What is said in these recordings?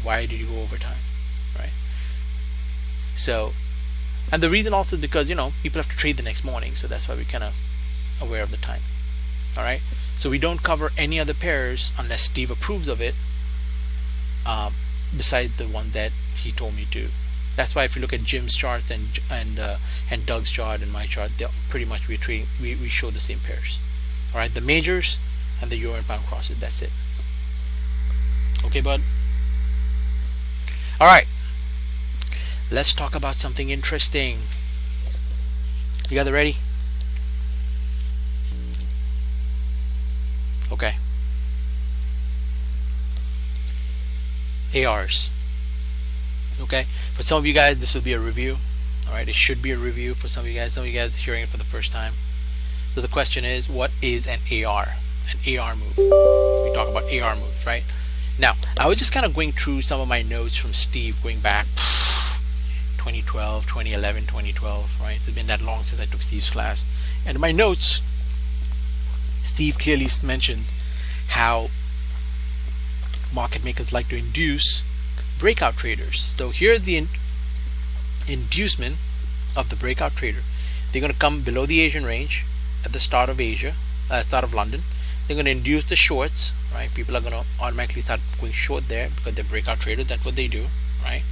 Why did you go overtime, right? So, and the reason also because people have to trade the next morning, so that's why we're kind of aware of the time. All right. So we don't cover any other pairs unless Steve approves of it, beside the one that he told me to. That's why if you look at Jim's chart and Doug's chart and my chart, they're pretty much we show the same pairs. All right, the majors and the euro and pound crosses. That's it. Okay, bud. All right. Let's talk about something interesting. You guys ready? Okay. ARs. Okay. For some of you guys, this will be a review. All right. It should be a review for some of you guys. Some of you guys are hearing it for the first time. So the question is, what is an AR? An AR move. We talk about AR moves, right? Now, I was just kind of going through some of my notes from Steve going back 2012, 2011, 2012, right? It's been that long since I took Steve's class. And in my notes, Steve clearly mentioned how market makers like to induce breakout traders. So here's the inducement of the breakout trader. They're going to come below the Asian range at the start of start of London. They're going to induce the shorts, right? People are going to automatically start going short there because they're breakout traders. That's what they do, right?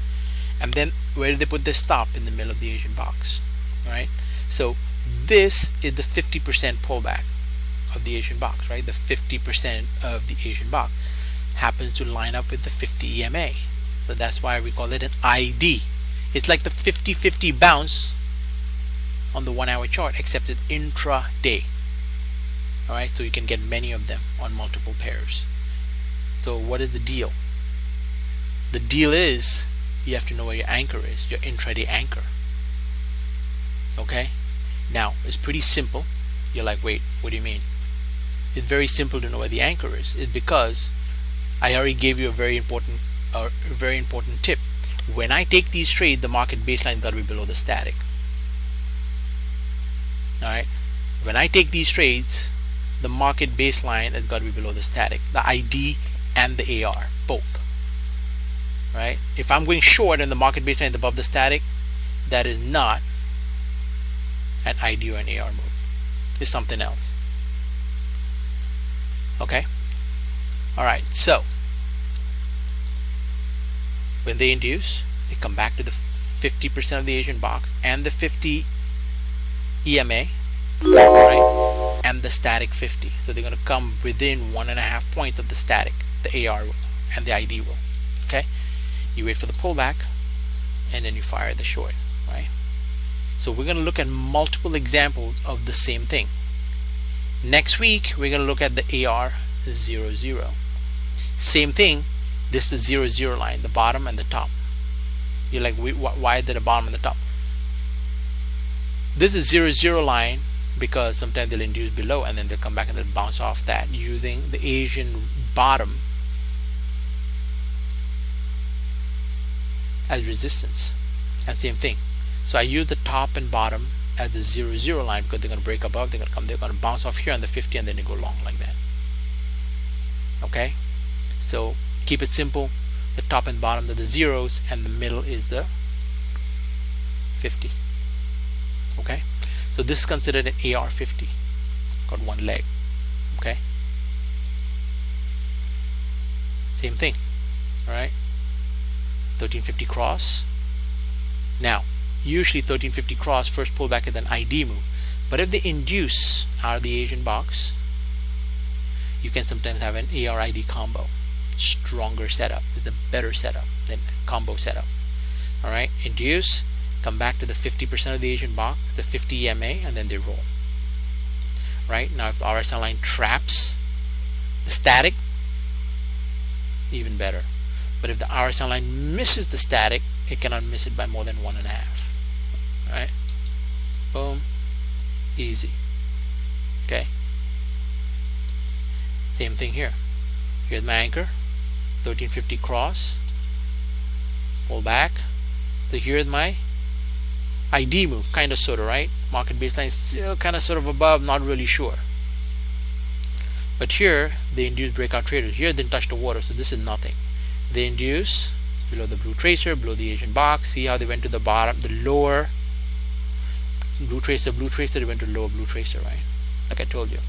And then where do they put their stop? In the middle of the Asian box, right? So this is the 50% pullback of the Asian box, right? The 50% of the Asian box happens to line up with the 50 EMA. So that's why we call it an ID. It's like the 50-50 bounce on the 1 hour chart, except it's intraday. All right, so you can get many of them on multiple pairs. So what is the deal? The deal is you have to know where your anchor is, your intraday anchor. Okay, now it's pretty simple. You're like, wait, what do you mean? It's very simple to know where the anchor is. It's because I already gave you a very important tip. When I take these trades, the market baseline got to be below the static. All right, when I take these trades, the market baseline has got to be below the static, the ID and the AR, both. Right? If I'm going short and the market baseline is above the static, that is not an ID or an AR move. It's something else. Okay? Alright, so when they induce, they come back to the 50% of the Asian box and the 50 EMA, right? And the static 50. So they're going to come within 1.5 points of the static, the AR will, and the ID will. Okay? You wait for the pullback and then you fire the short, right? So we're going to look at multiple examples of the same thing. Next week we're going to look at the AR 00. Same thing. This is the 00 line, the bottom and the top. You're like, why did the bottom and the top? This is 00 line because sometimes they'll induce below and then they'll come back and they'll bounce off that using the Asian bottom as resistance. And same thing. So I use the top and bottom as the 00 line because they're going to break above, they're going to bounce off here on the 50 and then they go long like that. Okay? So keep it simple. The top and bottom are the zeros and the middle is the 50. Okay? So this is considered an AR50. Got one leg. Okay? Same thing. Alright? 1350 cross. Now, usually 1350 cross first pullback is an ID move. But if they induce out of the Asian box, you can sometimes have an AR-ID combo. Stronger setup. It's a better setup than combo setup. Alright? Induce, come back to the 50% of the Asian box, the 50 EMA, and then they roll. Right? Now if the RSI line traps the static, even better. But if the RSI line misses the static, it cannot miss it by more than 1.5. Right? Boom. Easy. Okay. Same thing here. Here's my anchor. 1350 cross. Pull back. So here's my ID move. Kind of sort of, right? Market baseline is still kind of sort of above, not really sure. But here, they induce breakout traders. Here, they didn't touch the water, so this is nothing. They induce, below the blue tracer, below the Asian box. See how they went to the bottom, the lower blue tracer, they went to lower blue tracer, right? Like I told you,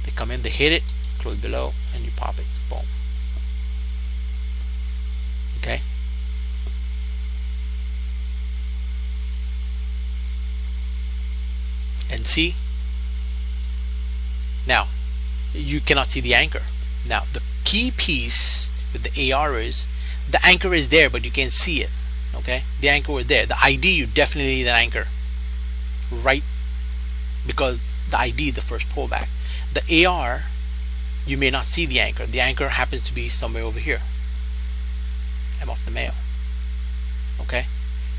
they come in, they hit it, close below, and you pop it, boom. Okay. And see, now you cannot see the anchor. Now the key piece with the AR is the anchor is there, but you can't see it. Okay, the anchor was there. The ID, you definitely need an anchor, right? Because the ID, the first pullback. The AR, you may not see the anchor. The anchor happens to be somewhere over here. I'm off the mail. Okay,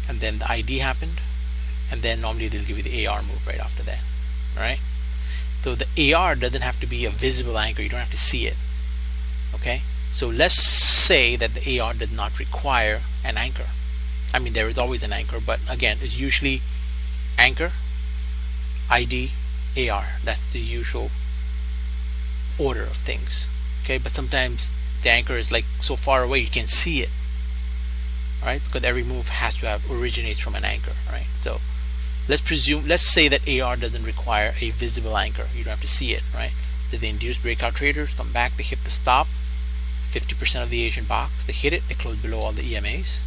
and then the ID happened, and then normally they'll give you the AR move right after that. All right. So the AR doesn't have to be a visible anchor. You don't have to see it. Okay. So let's say that the AR did not require an anchor. I mean, there is always an anchor, but again, it's usually anchor, ID, AR. That's the usual order of things. Okay, but sometimes the anchor is like so far away you can't see it. All right, because every move has to have originates from an anchor. All right, so let's say that AR doesn't require a visible anchor. You don't have to see it. Right? Did the induced breakout traders come back? They hit the stop. 50% of the Asian box. They hit it. They close below all the EMAs.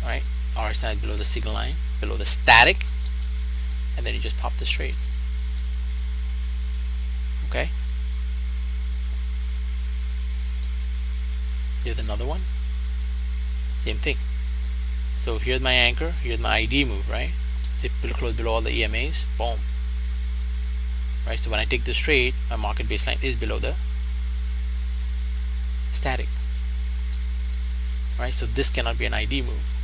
All right, RSI is below the signal line, below the static, and then you just pop this trade. Okay. Here's another one. Same thing. So here's my anchor. Here's my ID move, right? They close below all the EMAs. Boom. Right. So when I take this trade, my market baseline is below the static. Right. So this cannot be an ID move.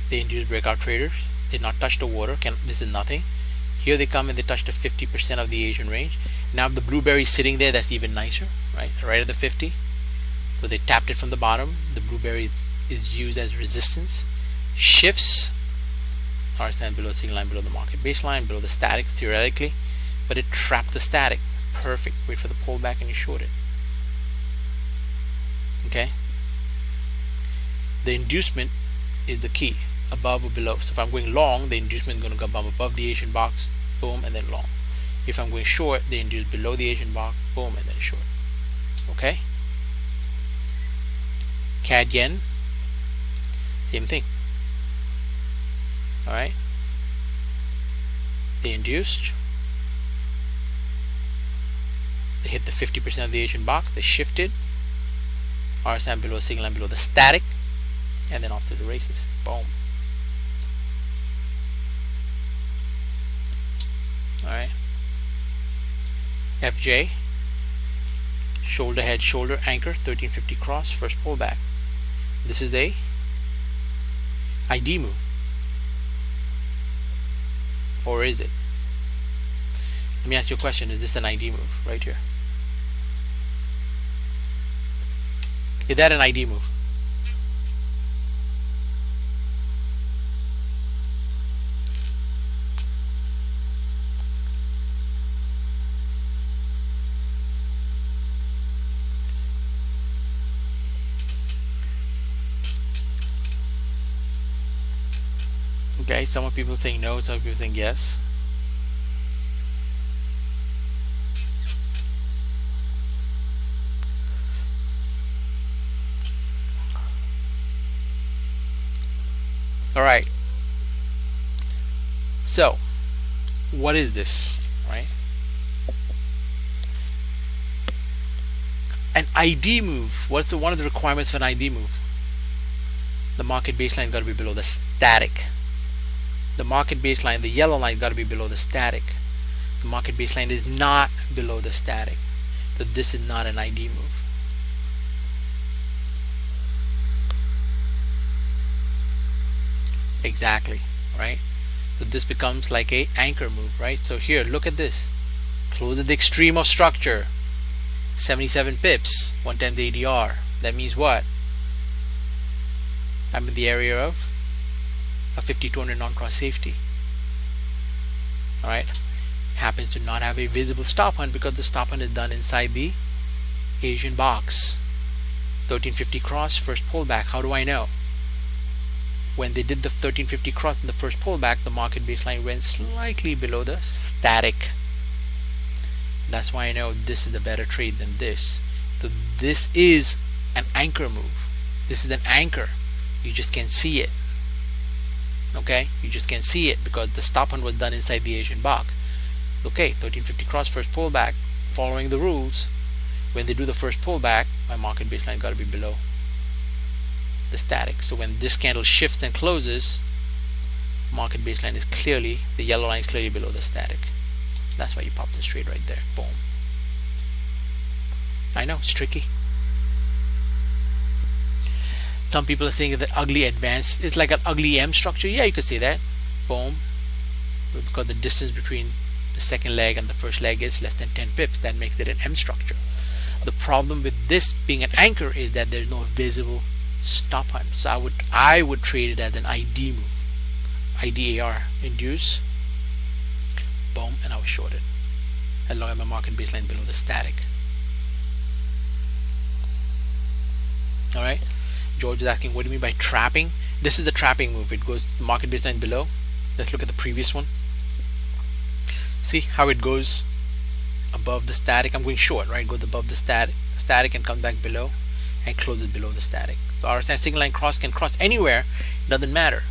They induce breakout traders. Did not touch the water. This is nothing. Here they come and they touch the 50% of the Asian range. Now if the blueberry is sitting there, that's even nicer, right? Right at the 50. So they tapped it from the bottom. The blueberry is used as resistance. Shifts. RSI below signal line, below the market baseline, below the statics theoretically, but it trapped the static. Perfect. Wait for the pullback and you short it. Okay. The inducement is the key. Above or below. So if I'm going long, the inducement is going to come above the Asian box, boom, and then long. If I'm going short, the induced below the Asian box, boom, and then short. Okay. CAD yen, same thing. All right. They induced. They hit the 50% of the Asian box. They shifted. RSI below signal line, below the static, and then off to the races. Boom. Alright. FJ, shoulder head shoulder anchor, 1350 cross, first pullback. This is a ID move, or is it? Let me ask you a question. Is this an ID move right here? Is that an ID move? Okay, some people saying no, some people saying yes. All right. So, what is this, right? An ID move. What's one of the requirements for an ID move? The market baseline got to be below the static. The market baseline, the yellow line, got to be below the static. The market baseline is not below the static. So this is not an ID move. Exactly, right? So this becomes like a anchor move, right? So here, look at this. Close at the extreme of structure. 77 pips, 1 times the ADR. That means what? I'm in the area of a 5200 non-cross safety. Alright, happens to not have a visible stop hunt because the stop hunt is done inside the Asian box. 1350 cross, first pullback. How do I know? When they did the 1350 cross in the first pullback, the market baseline went slightly below the static. That's why I know this is a better trade than this. So this is an anchor move. This is an anchor. You just can't see it. Okay, you just can't see it because the stop hunt was done inside the Asian box. Okay, 1350 cross, first pullback. Following the rules, when they do the first pullback, my market baseline got to be below the static. So when this candle shifts and closes, market baseline is clearly, the yellow line is clearly below the static. That's why you pop this trade right there. Boom. I know it's tricky. Some people are saying that ugly advanced, it's like an ugly M structure. Yeah, you could say that. Boom. Because the distance between the second leg and the first leg is less than 10 pips. That makes it an M structure. The problem with this being an anchor is that there's no visible stop hunt. So I would trade it as an ID move. IDAR, induce. Boom, and I was shorted. As long as my market baseline below the static. Alright. George is asking, what do you mean by trapping? This is a trapping move. It goes the market baseline below. Let's look at the previous one. See how it goes above the static. I'm going short, right? Goes above the static and comes back below and closes below the static. So RSI single line cross can cross anywhere. Doesn't matter.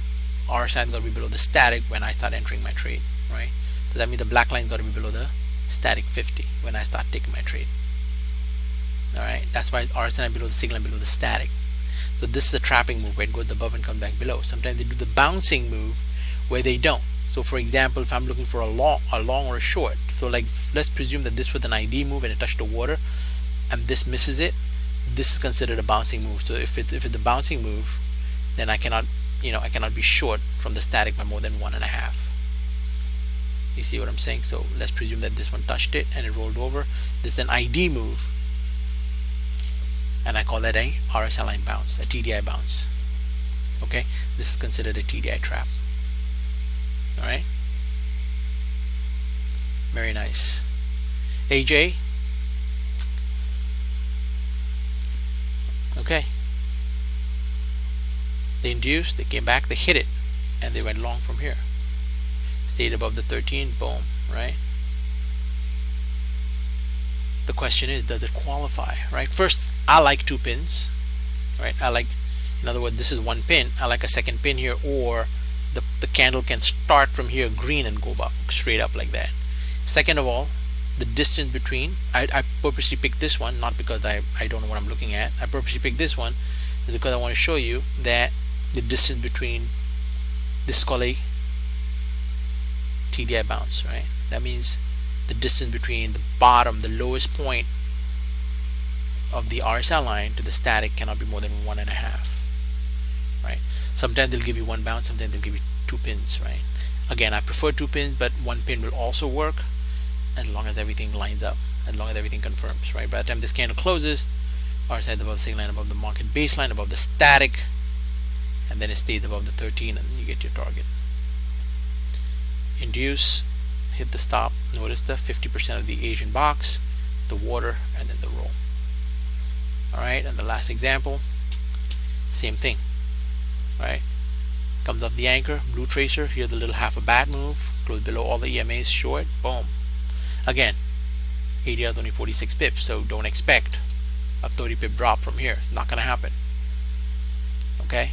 RSI is going to be below the static when I start entering my trade, right? So that means the black line is going to be below the static 50 when I start taking my trade. Alright, that's why RSI is below the single line, below the static. So this is a trapping move where it goes above and comes back below. Sometimes they do the bouncing move where they don't. So for example, if I'm looking for a long or a short, so like let's presume that this was an ID move and it touched the water and this misses it, this is considered a bouncing move. So if it's a bouncing move, then I cannot be short from the static by more than 1.5. You see what I'm saying? So let's presume that this one touched it and it rolled over. This is an ID move, and I call that a RSI line bounce, a TDI bounce. Okay, this is considered a TDI trap. All right, very nice. AJ, okay, they induced, they came back, they hit it, and they went long from here. Stayed above the 13, boom, right? The question is, does it qualify, right? First, I like 2 pins, right? I like, in other words, this is 1 pin. I like a second pin here, or the candle can start from here green and go up, straight up like that. Second of all, the distance between, I purposely picked this one, not because I don't know what I'm looking at. I purposely picked this one because I want to show you that the distance between, this is called a TDI bounce, right? That means the distance between the bottom, the lowest point of the RSI line to the static cannot be more than 1.5, right? Sometimes they'll give you 1 bounce, sometimes they'll give you 2 pins, right? Again, I prefer 2 pins, but 1 pin will also work as long as everything lines up, as long as everything confirms, right? By the time this candle closes, RSI is above the single line, above the market baseline, above the static, and then it stays above the 13, and you get your target. Induce, hit the stop. Notice the 50% of the Asian box, the water, and then the roll. Alright, and the last example, same thing, right? Comes up the anchor, blue tracer, here the little half a bat move, close below all the EMAs, short, boom. Again, ADR is only 46 pips, so don't expect a 30 pip drop from here. Not gonna happen. Okay,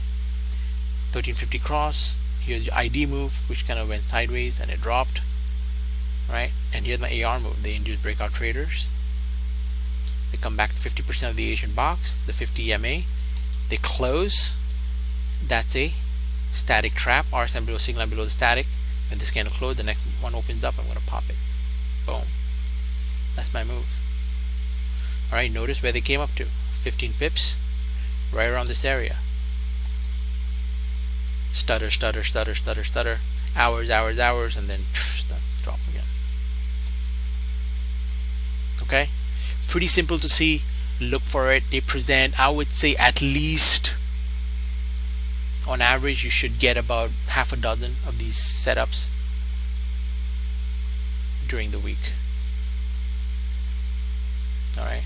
1350 cross, here's your ID move, which kind of went sideways and it dropped, right? And here's my AR move. They induce breakout traders. They come back to 50% of the Asian box, the 50 EMA. They close. That's a static trap. RSI below, signal below the static. When this candle closes, the next one opens up. I'm going to pop it. Boom. That's my move. All right. Notice where they came up to. 15 pips, right around this area. Stutter, stutter, stutter, stutter, stutter. Hours, hours, hours, and then drop again. Okay. Pretty simple to see. Look for it. They present, I would say, at least on average you should get about half a dozen of these setups during the week. Alright,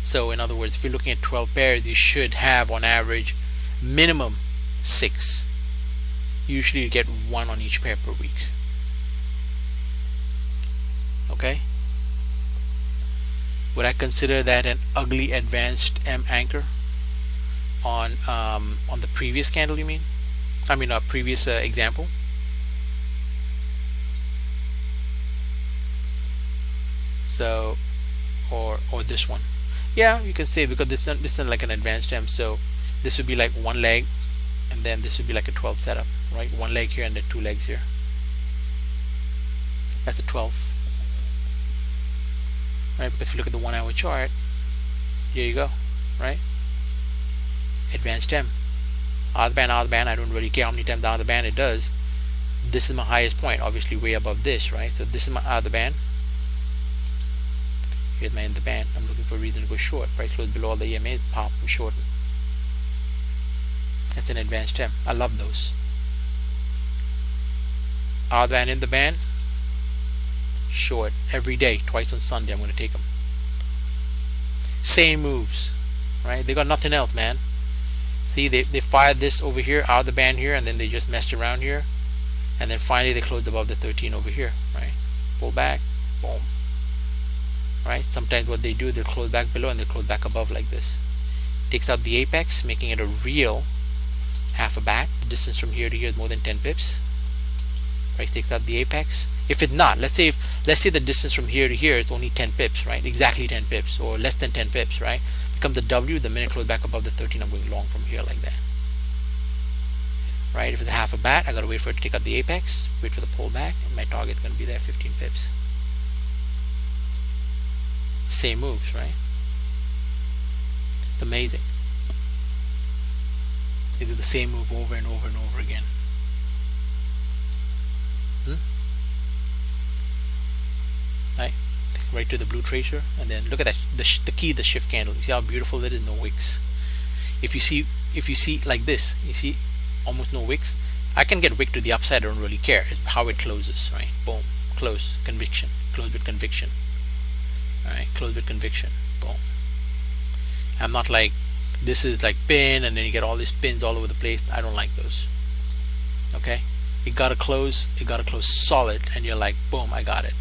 So in other words, if you're looking at 12 pairs, you should have on average minimum 6. Usually you get 1 on each pair per week. Okay, would I consider that an ugly advanced M anchor on the previous candle? You mean? I mean a previous example. So or this one, yeah, you can say, because this isn't like an advanced M. So this would be like one leg, and then this would be like a 12 setup, right? One leg here and then 2 legs here. That's a 12. Right, because if you look at the 1 hour chart, here you go, right? Advanced M, out of the band, I don't really care how many times out of the band it does. This is my highest point, obviously way above this, right? So this is my out of the band. Here's my in the band. I'm looking for a reason to go short. Price close below all the EMA, pop, I'm shorting. That's an advanced M. I love those. Out of the band, in the band, short every day, twice on Sunday. I'm going to take them. Same moves, right? They got nothing else, man. See, they fired this over here, out of the band here, and then they just messed around here, and then finally they closed above the 13 over here, right? Pull back, boom. Right? Sometimes what they do, they'll close back below and they'll close back above like this. Takes out the apex, making it a real half a bat. The distance from here to here is more than 10 pips. Right? Takes out the apex. If it's not, let's say the distance from here to here is only 10 pips, right? Exactly 10 pips or less than 10 pips, right? Becomes a W the minute close back above the 13. I'm going long from here like that. Right? If it's a half a bat, I gotta wait for it to take out the apex, wait for the pullback, and my target's gonna be there, 15 pips. Same moves, right? It's amazing. They do the same move over and over and over again. Right to the blue tracer, and then look at that, the key, the shift candle. You see how beautiful it is? No wicks. If you see like this, you see almost no wicks. I can get wick to the upside, I don't really care. It's how it closes, right? Boom, close, conviction, close with conviction. Alright, close with conviction, boom. I'm not like, this is like pin and then you get all these pins all over the place. I don't like those. Okay, it gotta close solid, and you're like, boom, I got it.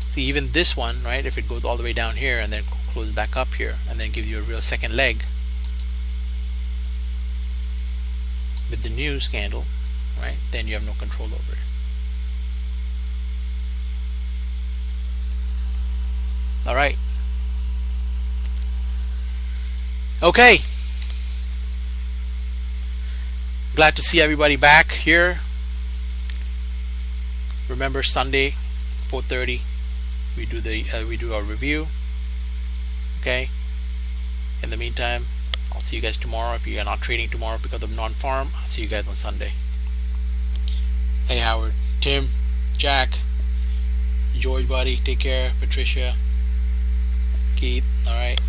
See, even this one, right, if it goes all the way down here and then closes back up here and then gives you a real second leg with the news candle, right, then you have no control over it. All right. Okay. Glad to see everybody back here. Remember, Sunday 4:30 we do our review. Okay. In the meantime, I'll see you guys tomorrow. If you are not trading tomorrow because of non-farm, I'll see you guys on Sunday. Hey Howard, Tim, Jack, George, buddy, take care. Patricia, Keith, all right.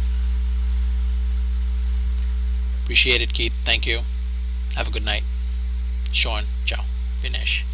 Appreciate it, Keith. Thank you. Have a good night. Sean, ciao. Vinesh.